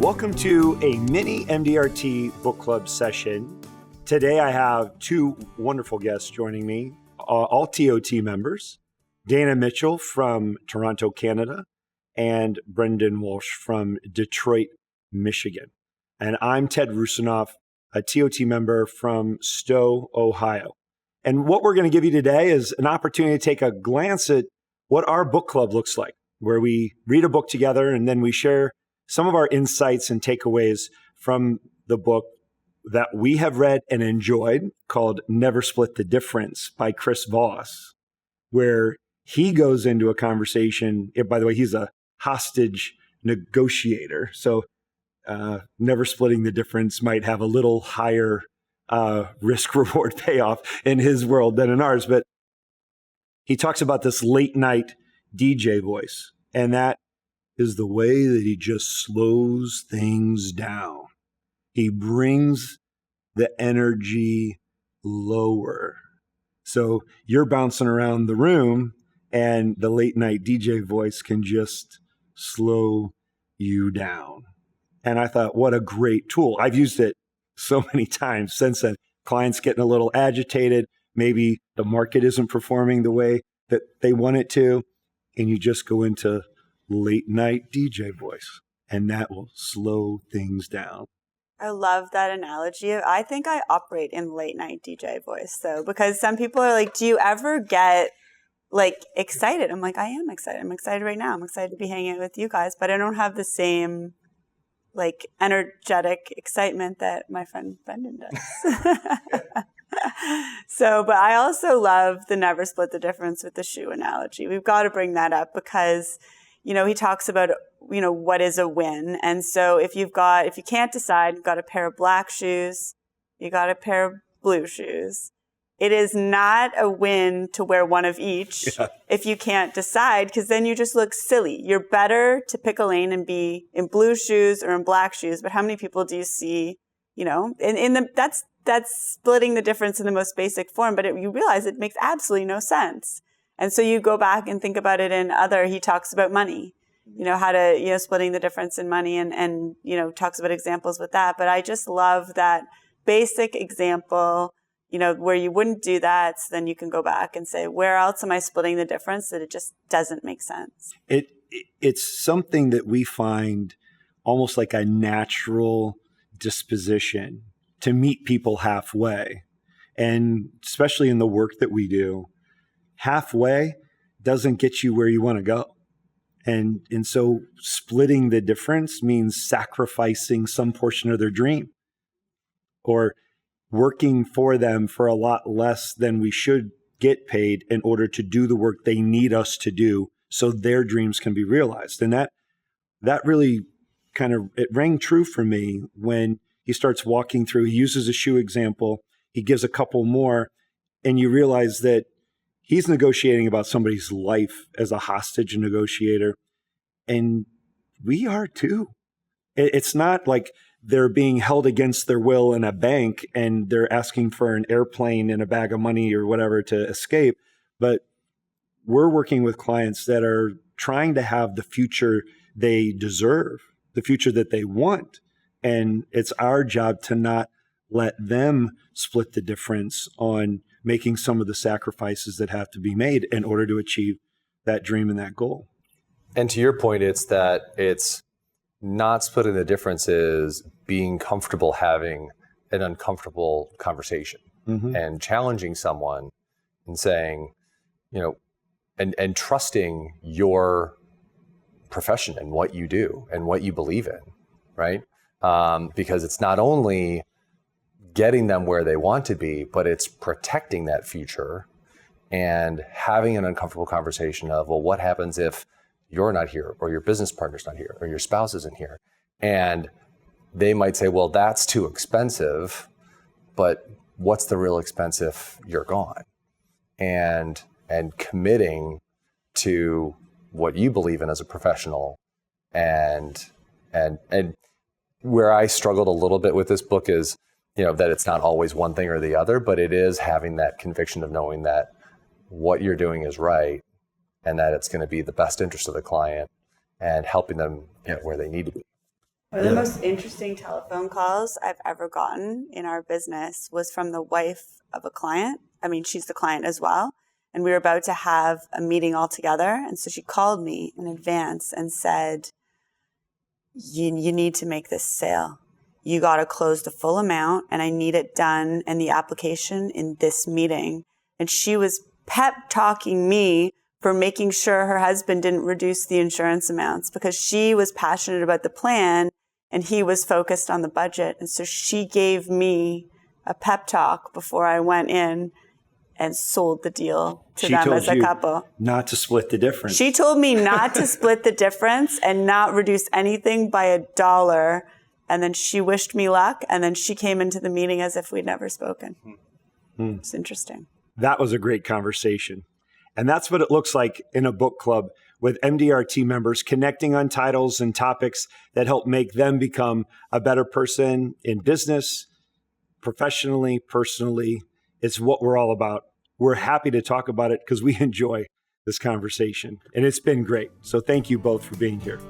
Welcome to a mini-MDRT book club session. Today I have two wonderful guests joining me, all TOT members, Dana Mitchell from Toronto, Canada, and Brendan Walsh from Detroit, Michigan. And I'm Ted Rusinoff, a TOT member from Stowe, Ohio. And what we're going to give you today is an opportunity to take a glance at what our book club looks like, where we read a book together and then we share some of our insights and takeaways from the book that we have read and enjoyed, called Never Split the Difference by Chris Voss, where he goes into a conversation. By the way, he's a hostage negotiator. So never splitting the difference might have a little higher risk reward payoff in his world than in ours. But he talks about this late night DJ voice, and that is the way that he just slows things down. He brings the energy lower. So you're bouncing around the room and the late night DJ voice can just slow you down. And I thought, what a great tool. I've used it so many times since then. Clients getting a little agitated. Maybe the market isn't performing the way that they want it to. And you just go into late night DJ voice, and that will slow things down. I love that analogy. I think I operate in late night DJ voice though, because some people are like, do you ever get like excited? I'm like, I am excited. I'm excited right now. I'm excited to be hanging out with you guys, but I don't have the same like energetic excitement that my friend Brendan does. But I also love the never split the difference with the shoe analogy. We've got to bring that up because he talks about, what is a win. And so if you can't decide, you've got a pair of black shoes, you got a pair of blue shoes. It is not a win to wear one of each if you can't decide, because then you just look silly. You're better to pick a lane and be in blue shoes or in black shoes. But how many people do you see, that's splitting the difference in the most basic form, but you realize it makes absolutely no sense. And so you go back and think about it he talks about money, how to, splitting the difference in money and talks about examples with that. But I just love that basic example, where you wouldn't do that. So then you can go back and say, where else am I splitting the difference that it just doesn't make sense? It's something that we find almost like a natural disposition to meet people halfway. And especially in the work that we do, halfway doesn't get you where you want to go. And so splitting the difference means sacrificing some portion of their dream or working for them for a lot less than we should get paid in order to do the work they need us to do so their dreams can be realized. And that really it rang true for me when he starts walking through. He uses a shoe example. He gives a couple more, and you realize that he's negotiating about somebody's life as a hostage negotiator. And we are too. It's not like they're being held against their will in a bank and they're asking for an airplane and a bag of money or whatever to escape. But we're working with clients that are trying to have the future they deserve, the future that they want. And it's our job to not let them split the difference on making some of the sacrifices that have to be made in order to achieve that dream and that goal. And to your point, it's not splitting the difference, is being comfortable having an uncomfortable conversation and challenging someone and saying, and trusting your profession and what you do and what you believe in, right? Because it's not only getting them where they want to be, but it's protecting that future and having an uncomfortable conversation of, well, what happens if you're not here or your business partner's not here or your spouse isn't here? And they might say, well, that's too expensive, but what's the real expense if you're gone? And committing to what you believe in as a professional. And where I struggled a little bit with this book is, that it's not always one thing or the other, but it is having that conviction of knowing that what you're doing is right and that it's going to be the best interest of the client and helping them get where they need to be. One of the most interesting telephone calls I've ever gotten in our business was from the wife of a client. I mean, she's the client as well. And we were about to have a meeting all together. And so she called me in advance and said, you need to make this sale. You got to close the full amount, and I need it done and the application in this meeting. And she was pep talking me for making sure her husband didn't reduce the insurance amounts, because she was passionate about the plan and he was focused on the budget. And so she gave me a pep talk before I went in and sold the deal to them as a couple. Not to split the difference. She told me not to split the difference and not reduce anything by $1. And then she wished me luck. And then she came into the meeting as if we'd never spoken. It's interesting. That was a great conversation. And that's what it looks like in a book club, with MDRT members connecting on titles and topics that help make them become a better person in business, professionally, personally. It's what we're all about. We're happy to talk about it because we enjoy this conversation. And it's been great. So thank you both for being here.